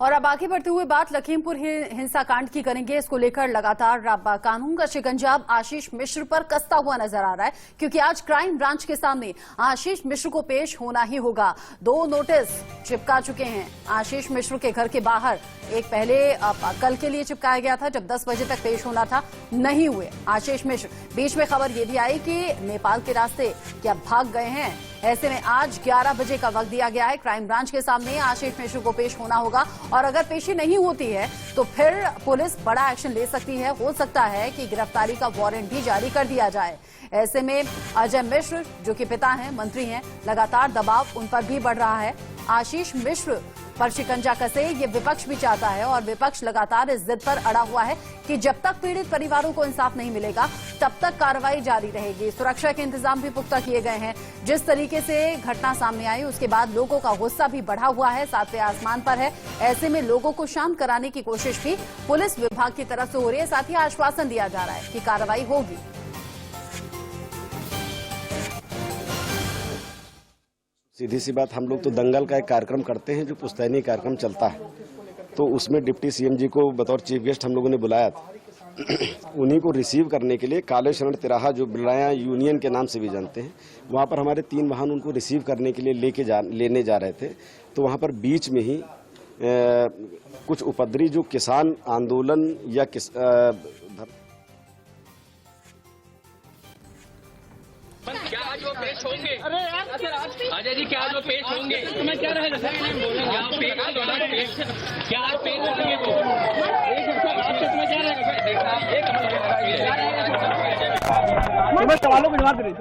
और अब आगे बढ़ते हुए बात लखीमपुर हिंसा कांड की करेंगे। इसको लेकर लगातार कानून का शिकंजा आशीष मिश्र पर कसता हुआ नजर आ रहा है, क्योंकि आज क्राइम ब्रांच के सामने आशीष मिश्र को पेश होना ही होगा। 2 नोटिस चिपका चुके हैं आशीष मिश्र के घर के बाहर। एक पहले कल के लिए चिपकाया गया था, जब 10 बजे तक पेश होना था, नहीं हुए आशीष मिश्र। बीच में खबर यह भी आई कि नेपाल के रास्ते क्या भाग गए हैं। ऐसे में आज 11 बजे का वक्त दिया गया है। क्राइम ब्रांच के सामने आशीष मिश्र को पेश होना होगा, और अगर पेशी नहीं होती है तो फिर पुलिस बड़ा एक्शन ले सकती है। हो सकता है कि गिरफ्तारी का वारंट भी जारी कर दिया जाए। ऐसे में अजय मिश्र, जो कि पिता हैं, मंत्री हैं, लगातार दबाव उन पर भी बढ़ रहा है। आशीष मिश्र पर शिकंजा कसे ये विपक्ष भी चाहता है, और विपक्ष लगातार इस जिद पर अड़ा हुआ है कि जब तक पीड़ित परिवारों को इंसाफ नहीं मिलेगा तब तक कार्रवाई जारी रहेगी। सुरक्षा के इंतजाम भी पुख्ता किए गए हैं। जिस तरीके से घटना सामने आई उसके बाद लोगों का गुस्सा भी बढ़ा हुआ है, सातवें आसमान पर है। ऐसे में लोगों को शांत कराने की कोशिश भी पुलिस विभाग की तरफ से हो रही है। साथ ही आश्वासन दिया जा रहा है कि कार्रवाई होगी। सीधी सी बात, हम लोग तो दंगल का एक कार्यक्रम करते हैं जो पुश्तैनी कार्यक्रम चलता है, तो उसमें डिप्टी सीएम जी को बतौर चीफ गेस्ट हम लोगों ने बुलाया था। उन्हीं को रिसीव करने के लिए काले शरण तिराहा, जो बिलराया यूनियन के नाम से भी जानते हैं, वहाँ पर हमारे 3 वाहन उनको रिसीव करने के लिए लेने जा रहे थे। तो वहाँ पर बीच में ही कुछ उपद्रवी जो किसान आंदोलन या क्या आज वो पेश होंगे? अजय जी, क्या आज वो पेश होंगे? तुम्हें क्या रहेगा? क्या आज पेश होंगे? तो सवालों को जवाब दे रही।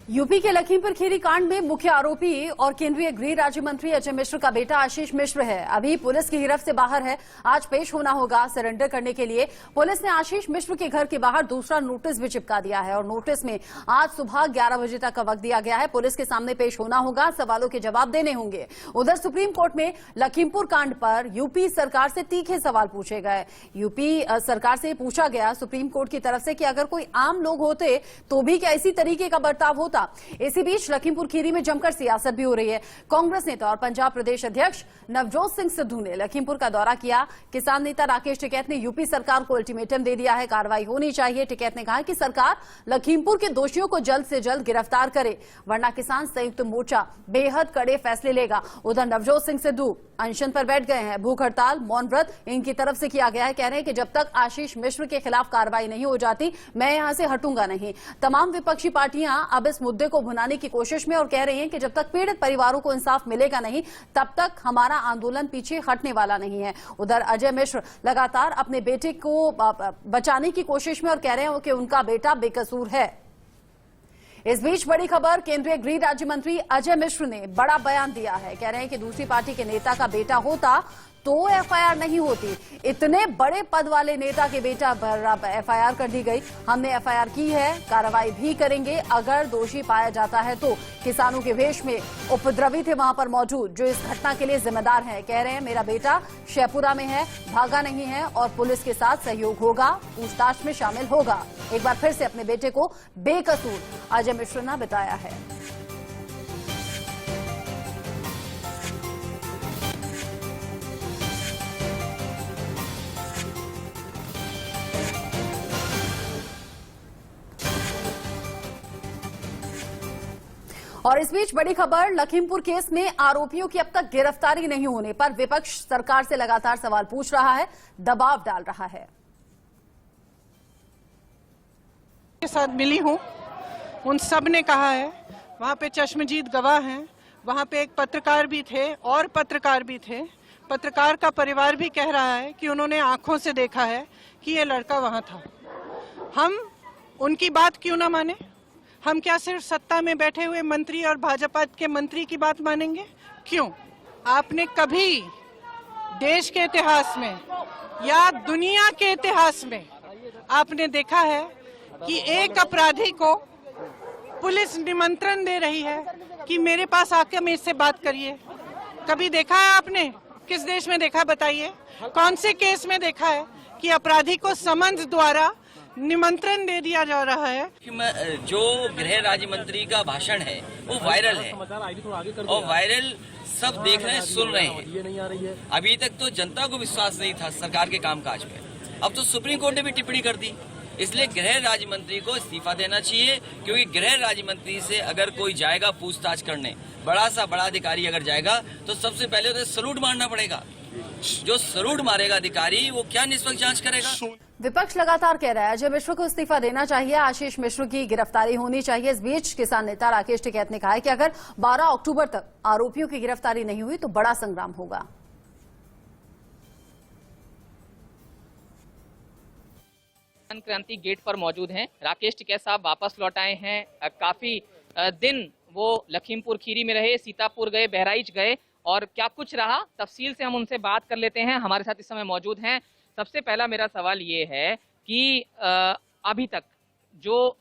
यूपी के लखीमपुर खीरी कांड में मुख्य आरोपी और केंद्रीय गृह राज्य मंत्री अजय मिश्र का बेटा आशीष मिश्र है। अभी पुलिस की गिरफ्त से बाहर है। आज पेश होना होगा सरेंडर करने के लिए। पुलिस ने आशीष मिश्र के घर के बाहर दूसरा नोटिस भी चिपका दिया है, और नोटिस में आज सुबह 11 बजे तक का वक्त दिया गया है। पुलिस के सामने पेश होना होगा, सवालों के जवाब देने होंगे। उधर सुप्रीम कोर्ट में लखीमपुर कांड पर यूपी सरकार से तीखे सवाल पूछे गए। यूपी सरकार से पूछा गया सुप्रीम कोर्ट की तरफ से कि अगर कोई आम लोग होते तो भी क्या इसी तरीके का बर्ताव होता। इसी बीच लखीमपुर खीरी में जमकर सियासत भी हो रही है। कांग्रेस नेता और पंजाब प्रदेश अध्यक्ष नवजोत सिंह सिद्धू ने लखीमपुर का दौरा किया। किसान नेता राकेश टिकैत ने यूपी सरकार को अल्टीमेटम दे दिया है, कार्रवाई होनी चाहिए। टिकैत ने कहा कि सरकार लखीमपुर के दोषियों को जल्द से जल्द गिरफ्तार करे, वरना किसान संयुक्त मोर्चा बेहद कड़े फैसले लेगा। उधर नवजोत सिंह सिद्धू अनशन पर बैठ गए हैं। भूख हड़ताल, मौन व्रत इनकी तरफ से किया गया है। कह रहे हैं कि जब तक आशीष मिश्र के खिलाफ कार्रवाई नहीं हो जाती मैं यहां से हटूंगा नहीं। तमाम विपक्षी पार्टियां अब इस मुद्दे को भुनाने की कोशिश में, और कह रही हैं कि जब तक पीड़ित परिवारों को इंसाफ मिलेगा नहीं तब तक हमारा आंदोलन पीछे हटने वाला नहीं है। उधर अजय मिश्र लगातार अपने बेटे को बचाने की कोशिश में, और कह रहे हैं कि उनका बेटा बेकसूर है। इस बीच बड़ी खबर, केंद्रीय गृह राज्य मंत्री अजय मिश्र ने बड़ा बयान दिया है। कह रहे हैं कि दूसरी पार्टी के नेता का बेटा होता तो एफआईआर नहीं होती। इतने बड़े पद वाले नेता के बेटा पर एफआईआर कर दी गई। हमने एफआईआर की है, कार्रवाई भी करेंगे अगर दोषी पाया जाता है तो। किसानों के वेश में उपद्रवी थे वहां पर मौजूद, जो इस घटना के लिए जिम्मेदार हैं। कह रहे हैं मेरा बेटा शेपुरा में है, भागा नहीं है, और पुलिस के साथ सहयोग होगा, पूछताछ में शामिल होगा। एक बार फिर से अपने बेटे को बेकसूर अजय मिश्र ने बताया है। और इस बीच बड़ी खबर, लखीमपुर केस में आरोपियों की अब तक गिरफ्तारी नहीं होने पर विपक्ष सरकार से लगातार सवाल पूछ रहा है, दबाव डाल रहा है। के साथ मिली हूं, उन सब ने कहा है, वहां पे चश्मदीद गवाह हैं, वहां पे एक पत्रकार भी थे और पत्रकार भी थे। पत्रकार का परिवार भी कह रहा है कि उन्होंने आंखों से देखा है कि ये लड़का वहां था। हम उनकी बात क्यों ना माने? हम क्या सिर्फ सत्ता में बैठे हुए मंत्री और भाजपा के मंत्री की बात मानेंगे? क्यों? आपने कभी देश के इतिहास में या दुनिया के इतिहास में आपने देखा है कि एक अपराधी को पुलिस निमंत्रण दे रही है कि मेरे पास आके मेरे से बात करिए? कभी देखा है आपने? किस देश में देखा, बताइए? कौन से केस में देखा है कि अपराधी को समन्स द्वारा निमंत्रण दे दिया जा रहा है? जो गृह राज्य मंत्री का भाषण है वो वायरल है, और वायरल सब देख रहे हैं, सुन रहे हैं। अभी तक तो जनता को विश्वास नहीं था सरकार के कामकाज पे, अब तो सुप्रीम कोर्ट ने भी टिप्पणी कर दी। इसलिए गृह राज्य मंत्री को इस्तीफा देना चाहिए, क्योंकि गृह राज्य मंत्री से अगर कोई जाएगा पूछताछ करने, बड़ा सा बड़ा अधिकारी अगर जाएगा तो सबसे पहले तो सलूट मारना पड़ेगा। जो सलूट मारेगा अधिकारी वो क्या निष्पक्ष जांच करेगा? विपक्ष लगातार कह रहा है अजय मिश्र को इस्तीफा देना चाहिए, आशीष मिश्र की गिरफ्तारी होनी चाहिए। इस बीच किसान नेता राकेश टिकैत ने कहा है कि अगर 12 अक्टूबर तक आरोपियों की गिरफ्तारी नहीं हुई तो बड़ा संग्राम होगा। क्रांति गेट पर मौजूद हैं। राकेश टिकैत साहब वापस लौट आए हैं। काफी दिन वो लखीमपुर खीरी में रहे, सीतापुर गए, बहराइच गए, और क्या कुछ रहा तफसील से हम उनसे बात कर लेते हैं। हमारे साथ इस समय मौजूद हैं। सबसे पहला मेरा सवाल ये है कि अभी तक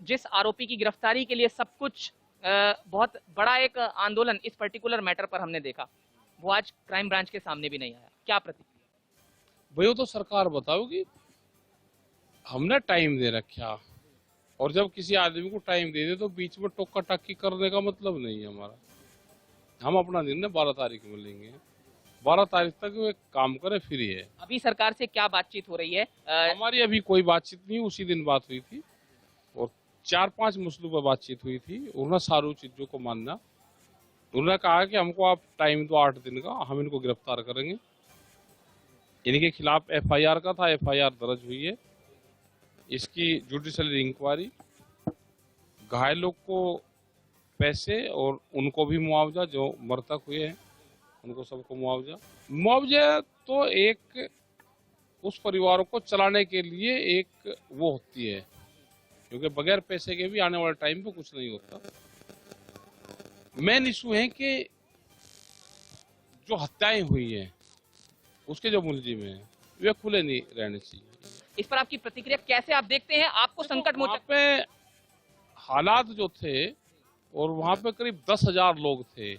जिस आरोपी की गिरफ्तारी के लिए सब कुछ बहुत बड़ा एक आंदोलन इस पर्टिकुलर मैटर पर हमने देखा, वो आज क्राइम ब्रांच के सामने भी नहीं आया, क्या प्रतिक्रिया? भाई वो तो सरकार बताओगी, हमने टाइम दे रखा, और जब किसी आदमी को टाइम दे दे तो बीच में टोका टाकी करने का मतलब नहीं है हमारा। हम अपना निर्णय 12 तारीख में लेंगे, 12 तारीख तक वो एक काम करे, फिर ही है। अभी सरकार से क्या बातचीत हो रही है? हमारी अभी कोई बातचीत नहीं, उसी दिन बात हुई थी और 4-5 मसलों पर बातचीत हुई थी। उन्होंने सारी चीजों को मानना, उन्होंने कहा कि हमको आप टाइम दो 8 दिन का, हम इनको गिरफ्तार करेंगे। इनके खिलाफ FIR का था, FIR दर्ज हुई है। इसकी जुडिशियल इंक्वायरी, घायलों को पैसे और उनको भी मुआवजा, जो मृतक हुए हैं उनको सबको मुआवजा तो एक उस परिवारों को चलाने के लिए एक वो होती है, क्योंकि बगैर पैसे के भी आने वाले टाइम पे कुछ नहीं होता। मेन इशू है कि जो हत्याएं हुई हैं उसके जो मुलजिम हैं वे खुले नहीं रहने चाहिए। इस पर आपकी प्रतिक्रिया कैसे आप देखते हैं? आपको संकट वहाँ पे हालात जो थे, और वहाँ पे करीब 10,000 लोग थे,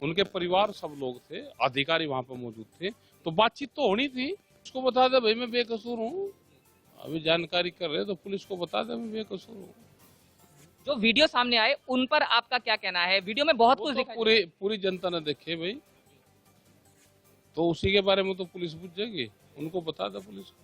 उनके परिवार सब लोग थे, अधिकारी वहाँ पे मौजूद थे, तो बातचीत तो होनी थी। उसको बता दे भाई मैं बेकसूर हूँ, अभी जानकारी कर रहे तो पुलिस को बता दे मैं बेकसूर हूँ। जो वीडियो सामने आए उन पर आपका क्या कहना है? वीडियो में बहुत कुछ दिखा, पूरी जनता ने देखे भाई, तो उसी के बारे में तो पुलिस पूछेगी, उनको बता दे पुलिस को।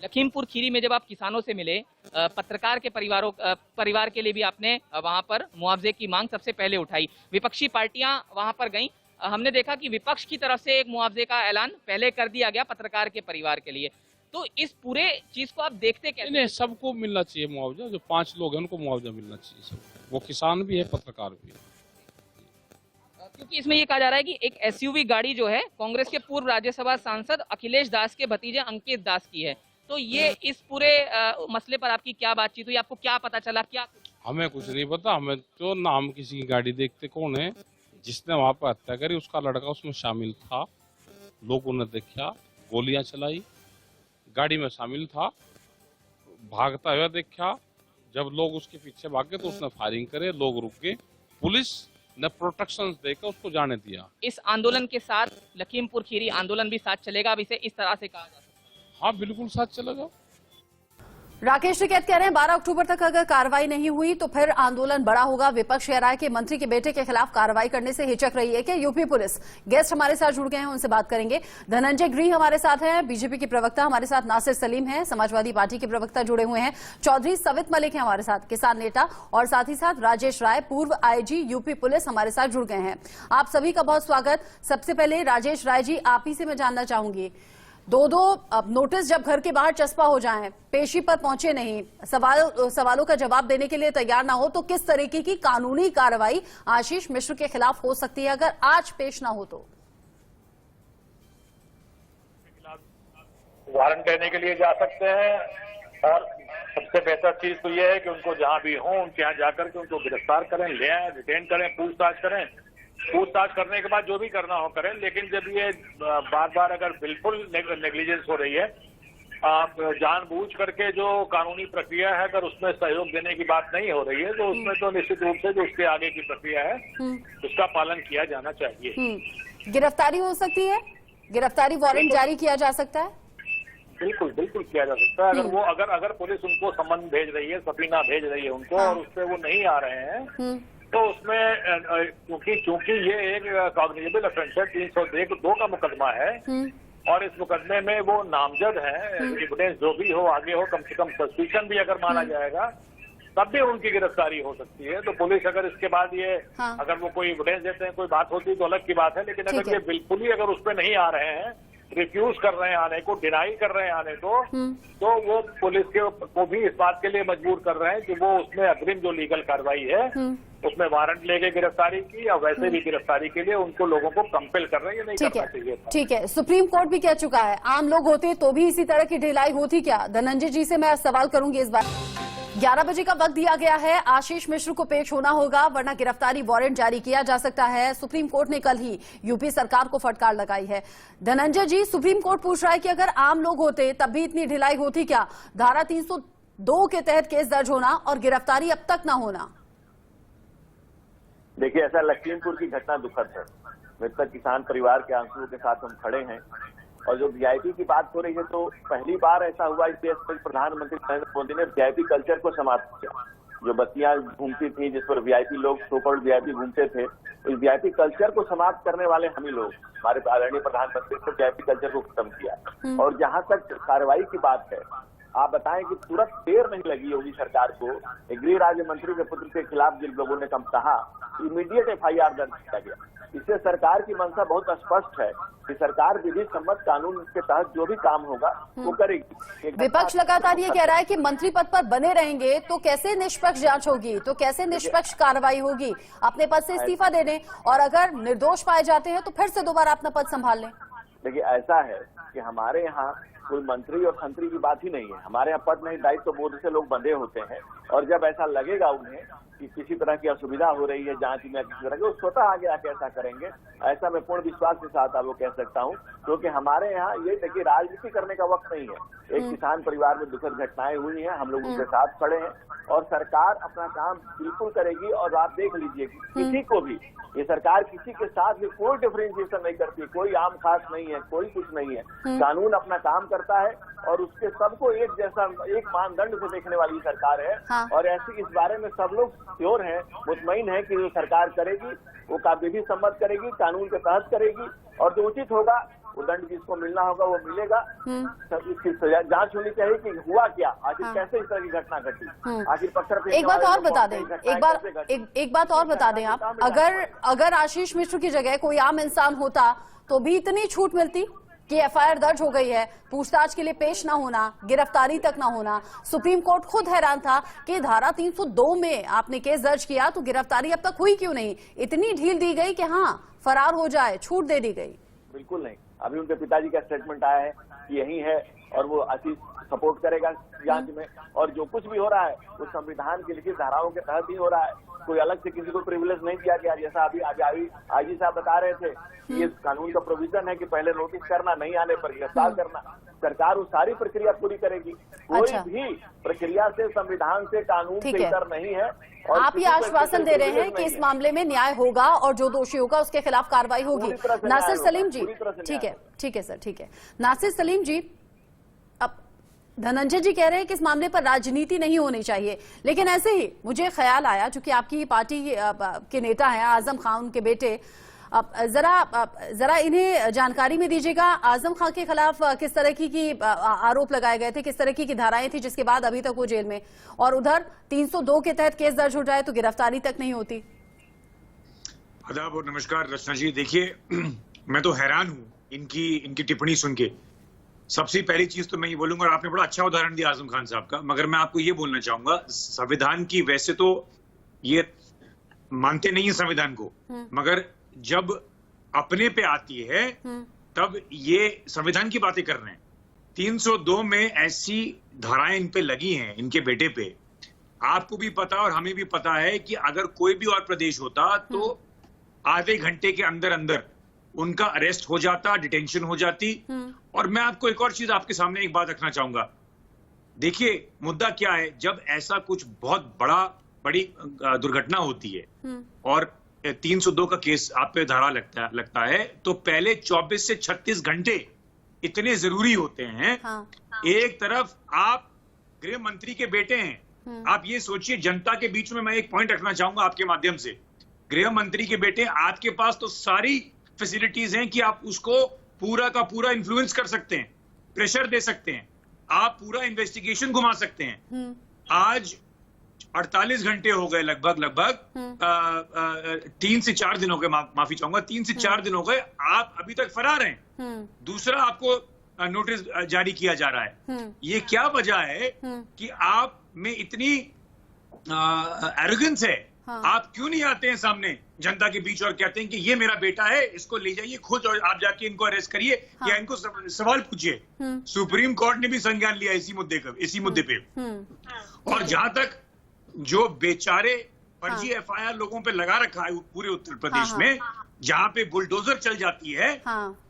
लखीमपुर खीरी में जब आप किसानों से मिले, पत्रकार के परिवार के लिए भी आपने वहां पर मुआवजे की मांग सबसे पहले उठाई। विपक्षी पार्टियां वहां पर गईं। हमने देखा कि विपक्ष की तरफ से एक मुआवजे का ऐलान पहले कर दिया गया पत्रकार के परिवार के लिए, तो इस पूरे चीज को आप देखते कैसे? नहीं, सबको मिलना चाहिए मुआवजा। जो 5 लोग हैं उनको मुआवजा मिलना चाहिए सबको, वो किसान भी है, पत्रकार भी है। क्योंकि इसमें ये कहा जा रहा है कि एक SUV गाड़ी जो है कांग्रेस के पूर्व राज्यसभा सांसद अखिलेश दास के भतीजे अंकित दास की है, तो ये इस पूरे मसले पर आपकी क्या बातचीत हुई? आपको क्या पता चला? क्या हमें कुछ नहीं पता, हमें तो नाम किसी की गाड़ी देखते कौन है जिसने वहां पर हत्या करी, उसका लड़का उसमें शामिल था, लोगों ने देखा, गोलियां चलाई, गाड़ी में शामिल था, भागता हुआ देखा, जब लोग उसके पीछे भागे तो उसने फायरिंग करे, लोग रुक गए, पुलिस ने प्रोटेक्शन देकर उसको जाने दिया। इस आंदोलन के साथ लखीमपुर खीरी आंदोलन भी साथ चलेगा? अब इसे इस तरह से कहा जा सकता है? हाँ बिल्कुल साथ चलेगा। राकेश टिकैत कह रहे हैं 12 अक्टूबर तक अगर कार्रवाई नहीं हुई तो फिर आंदोलन बड़ा होगा। विपक्ष कह रहा है कि मंत्री के बेटे के खिलाफ कार्रवाई करने से हिचक रही है कि यूपी पुलिस। गेस्ट हमारे साथ जुड़ गए हैं, उनसे बात करेंगे। धनंजय गिरी हमारे साथ हैं, बीजेपी के प्रवक्ता हमारे साथ नासिर सलीम हैं, समाजवादी पार्टी के प्रवक्ता जुड़े हुए हैं, चौधरी सवित मलिक हैं हमारे साथ, किसान नेता, और साथ ही साथ राजेश राय पूर्व IG यूपी पुलिस हमारे साथ जुड़ गए हैं। आप सभी का बहुत स्वागत। सबसे पहले राजेश राय जी, आप ही से मैं जानना चाहूंगी, दो नोटिस जब घर के बाहर चस्पा हो जाएं, पेशी पर पहुंचे नहीं, सवालों का जवाब देने के लिए तैयार ना हो, तो किस तरीके की कानूनी कार्रवाई आशीष मिश्र के खिलाफ हो सकती है अगर आज पेश ना हो तो? वारंट लेने के लिए जा सकते हैं, और सबसे बेहतर चीज तो यह है कि उनको जहां भी हो उनके यहाँ जाकर के उनको गिरफ्तार करें, ले आए, डिटेन करें, पूछताछ करें। पूछताछ करने के बाद जो भी करना हो करें, लेकिन जब ये बार बार अगर बिल्कुल नेग्लिजेंस हो रही है, जानबूझ करके जो कानूनी प्रक्रिया है अगर उसमें सहयोग देने की बात नहीं हो रही है, तो उसमें तो निश्चित रूप से जो उसके आगे की प्रक्रिया है उसका पालन किया जाना चाहिए। गिरफ्तारी हो सकती है, गिरफ्तारी वारंट जारी किया जा सकता है? बिल्कुल बिल्कुल किया जा सकता है। अगर वो अगर पुलिस उनको समन भेज रही है, सफीना भेज रही है उनको, और उससे वो नहीं आ रहे हैं, तो उसमें क्योंकि ये एक कॉग्निजेबल ऑफेंस है, 302 का मुकदमा है और इस मुकदमे में वो नामजद है। एविडेंस जो भी हो आगे हो, कम से कम सस्पिशन भी अगर माना जाएगा तब भी उनकी गिरफ्तारी हो सकती है। तो पुलिस अगर इसके बाद ये अगर वो कोई एविडेंस देते हैं, कोई बात होती है तो अलग की बात है, लेकिन अगर ये बिल्कुल ही अगर उस पर नहीं आ रहे हैं, रिफ्यूज कर रहे हैं आने को, डिनाई कर रहे हैं आने को, तो वो पुलिस को भी इस बात के लिए मजबूर कर रहे हैं कि वो उसमें अग्रिम जो लीगल कार्रवाई है उसमें वारंट लेके गिरफ्तारी की या वैसे भी गिरफ्तारी के लिए उनको लोगों को कंपेल कर रहे हैं। ये नहीं करना चाहिए। ठीक है, सुप्रीम कोर्ट भी कह चुका है, आम लोग होते तो भी इसी तरह की ढिलाई होती क्या? धनंजय जी से मैं सवाल करूंगी इस बार। 11 बजे का वक्त दिया गया है, आशीष मिश्र को पेश होना होगा वरना गिरफ्तारी वारंट जारी किया जा सकता है। सुप्रीम कोर्ट ने कल ही यूपी सरकार को फटकार लगाई है। धनंजय जी, सुप्रीम कोर्ट पूछ रहा है कि अगर आम लोग होते तब भी इतनी ढिलाई होती क्या? धारा 302 के तहत केस दर्ज होना और गिरफ्तारी अब तक न होना। देखिए, ऐसा लखीमपुर की घटना दुखद है। मृतक किसान परिवार के आंसुओं के साथ हम खड़े हैं और जो वीआईपी की बात हो रही है, तो पहली बार ऐसा हुआ इस देश में प्रधानमंत्री नरेंद्र मोदी ने वीआईपी कल्चर को समाप्त किया। जो बत्तियां घूमती थी जिस पर वीआईपी लोग सोकॉल्ड वीआईपी घूमते थे, इस वीआईपी कल्चर को समाप्त करने वाले हम ही लोग, हमारे आदरणीय प्रधानमंत्री ने वीआईपी कल्चर को खत्म किया। और जहां तक कार्रवाई की बात है, आप बताएं कि तुरंत देर नहीं लगी योगी सरकार को। गृह राज्य मंत्री के पुत्र के खिलाफ जिन लोगों ने कम कहा, इमीडिएट एफआईआर दर्ज किया गया। इससे सरकार की मंशा बहुत स्पष्ट है कि सरकार विधि सम्मत कानून के तहत जो भी काम होगा वो करेगी। विपक्ष लगातार ये कह रहा है कि मंत्री पद पर बने रहेंगे तो कैसे निष्पक्ष जांच होगी, तो कैसे निष्पक्ष कार्रवाई होगी? अपने पद से इस्तीफा दे दें और अगर निर्दोष पाए जाते हैं तो फिर से दोबारा अपना पद संभाल लें। देखिए, ऐसा है कि हमारे यहाँ कोई मंत्री और खंत्री की बात ही नहीं है। हमारे यहाँ पद नहीं, दायित्व बोध से लोग बंधे होते हैं और जब ऐसा लगेगा उन्हें कि किसी तरह की असुविधा हो रही है जांच में, किसी तरह की, वो स्वतः आगे आके ऐसा करेंगे। ऐसा मैं पूर्ण विश्वास के साथ आपको कह सकता हूँ, क्योंकि हमारे यहाँ ये देखिए राजनीति करने का वक्त नहीं है। एक किसान परिवार में दुखद घटनाएं हुई हैं, हम लोग उनके साथ खड़े हैं और सरकार अपना काम बिल्कुल करेगी। और आप देख लीजिए किसी को भी, ये सरकार किसी के साथ भी कोई डिफरेंशिएशन नहीं करती, कोई आम खास नहीं है, कोई कुछ नहीं है। कानून अपना काम करता है और उसके सबको एक जैसा, एक मानदंड से देखने वाली सरकार है। और ऐसी इस बारे में सब लोग श्योर हैं, मुतमईन है कि जो सरकार करेगी वो विधि सम्मत करेगी, कानून के तहत करेगी और जो उचित होगा वो दंड जिसको मिलना होगा वो मिलेगा। इसकी जांच होनी चाहिए कि हुआ क्या, आखिर कैसे इस तरह की घटना घटी, आखिर पत्थर पे। एक बात और बता दें, एक बात और बता दें आप, अगर आशीष मिश्र की जगह कोई आम इंसान होता तो भी इतनी छूट मिलती कि एफआईआर दर्ज हो गई है, पूछताछ के लिए पेश ना होना, गिरफ्तारी तक ना होना। सुप्रीम कोर्ट खुद हैरान था कि धारा 302 में आपने केस दर्ज किया तो गिरफ्तारी अब तक हुई क्यों नहीं? इतनी ढील दी गई कि हाँ फरार हो जाए, छूट दे दी गई। बिल्कुल नहीं। अभी उनके पिताजी का स्टेटमेंट आया है कि यही है और वो आशीष सपोर्ट करेगा जांच में, और जो कुछ भी हो रहा है वो संविधान की लिखित धाराओं के तहत ही हो रहा है। कोई अलग से किसी को प्रिविलेज नहीं दिया गया। जैसा अभी आईजी साहब बता रहे थे कि ये कानून का प्रोविजन है कि पहले नोटिस करना, नहीं आने पर गिरफ्तार करना। सरकार वो सारी प्रक्रिया पूरी करेगी। कोई भी प्रक्रिया से, संविधान से, कानून से इतर नहीं है। और आप ये आश्वासन दे रहे हैं कि इस मामले में न्याय होगा और जो दोषी होगा उसके खिलाफ कार्रवाई होगी। नासिर सलीम जी, ठीक है सर, ठीक है। नासिर सलीम जी, अब धनंजय जी कह रहे हैं कि इस मामले पर राजनीति नहीं होनी चाहिए, लेकिन ऐसे ही मुझे ख्याल आया, चूंकि आपकी पार्टी के नेता हैं आजम खान, उनके बेटे, जरा इन्हें जानकारी में दीजिएगा, आजम खान के खिलाफ किस तरह की आरोप लगाए गए थे, किस तरह की धाराएं थी जिसके बाद अभी तक वो जेल में, और उधर 302 के तहत केस दर्ज हो जाए तो गिरफ्तारी तक नहीं होती। आदाब और नमस्कार रचना जी। देखिए, मैं तो हैरान हूं इनकी टिप्पणी सुन के। सबसे पहली चीज तो मैं ये बोलूंगा, और आपने बड़ा अच्छा उदाहरण दिया आजम खान साहब का, मगर मैं आपको ये बोलना चाहूंगा, संविधान की वैसे तो ये मानते नहीं है संविधान को, मगर जब अपने पे आती है तब ये संविधान की बातें कर रहे हैं। 302 में ऐसी धाराएं इन पे लगी हैं, इनके बेटे पे। आपको भी पता और हमें भी पता है कि अगर कोई भी और प्रदेश होता तो आधे घंटे के अंदर अंदर उनका अरेस्ट हो जाता, डिटेंशन हो जाती। और मैं आपको एक और चीज आपके सामने एक बात रखना चाहूंगा। देखिए, मुद्दा क्या है, जब ऐसा कुछ बहुत बड़ी दुर्घटना होती है और 302 का केस आप पे धारा लगता है, तो पहले 24 से 36 घंटे इतने जरूरी होते हैं। एक तरफ आप गृह मंत्री के बेटे हैं, आप ये सोचिए, जनता के बीच में मैं एक पॉइंट रखना चाहूंगा आपके माध्यम से, गृह मंत्री के बेटे, आपके पास तो सारी फैसिलिटीज हैं कि आप उसको पूरा का पूरा इन्फ्लुएंस कर सकते हैं, प्रेशर दे सकते हैं, आप पूरा इन्वेस्टिगेशन घुमा सकते हैं। आज 48 घंटे हो गए लगभग 3 से 4 दिन हो गए, माफी चाहूंगा, 3 से 4 दिन हो गए, आप अभी तक फरार हैं। दूसरा आपको नोटिस जारी किया जा रहा है। ये क्या वजह है कि आप में इतनी एरोगेंस है? हाँ। आप क्यों नहीं आते हैं सामने जनता के बीच और कहते हैं कि ये मेरा बेटा है, इसको ले जाइए खुद और आप जाके इनको अरेस्ट करिए, हाँ। या इनको सवाल पूछिए। सुप्रीम कोर्ट ने भी संज्ञान लिया इसी मुद्दे पे। और जहां तक जो बेचारे फर्जी एफआईआर लोगों पे लगा रखा है पूरे उत्तर प्रदेश में, जहां पे बुलडोजर चल जाती है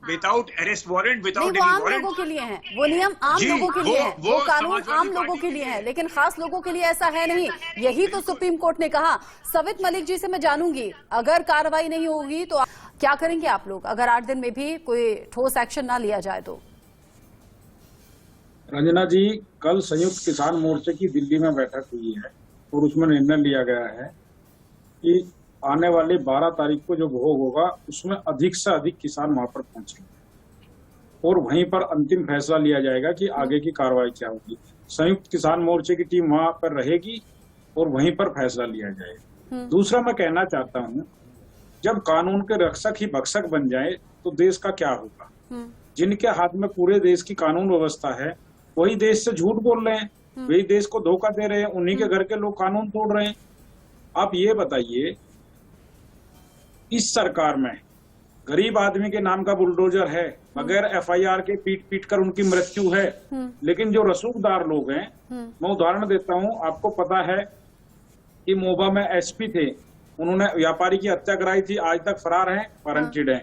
विदाउट अरेस्ट वारंट, विदाउट वो आम लोगों के लिए है, वो नियम आम लोगों के लिए है, वो कानून आम लोगों के लिए है, लेकिन खास लोगों के लिए ऐसा है नहीं। यही तो सुप्रीम कोर्ट ने कहा। सवित मलिक जी से मैं जानूंगी, अगर कार्रवाई नहीं होगी तो क्या करेंगे आप लोग, अगर 8 दिन में भी कोई ठोस एक्शन ना लिया जाए तो? रंजना जी, कल संयुक्त किसान मोर्चे की दिल्ली में बैठक हुई है और उसमें निर्णय लिया गया है कि आने वाले 12 तारीख को जो भोग होगा उसमें अधिक से अधिक किसान वहां पर पहुंचेंगे और वहीं पर अंतिम फैसला लिया जाएगा कि आगे की कार्रवाई क्या होगी। संयुक्त किसान मोर्चे की टीम वहां पर रहेगी और वहीं पर फैसला लिया जाएगा। दूसरा मैं कहना चाहता हूं, जब कानून के रक्षक ही भक्षक बन जाए तो देश का क्या होगा? जिनके हाथ में पूरे देश की कानून व्यवस्था है वही देश से झूठ बोल रहे हैं, वही देश को धोखा दे रहे हैं, उन्हीं के घर के लोग कानून तोड़ रहे हैं। आप ये बताइए, इस सरकार में गरीब आदमी के नाम का बुलडोजर है, बगैर एफआईआर के पीट पीट कर उनकी मृत्यु है, लेकिन जो रसूखदार लोग हैं, मैं उदाहरण देता हूं, आपको पता है कि मोबा में एसपी थे, उन्होंने व्यापारी की हत्या कराई थी, आज तक फरार हैं, वारंटेड हैं।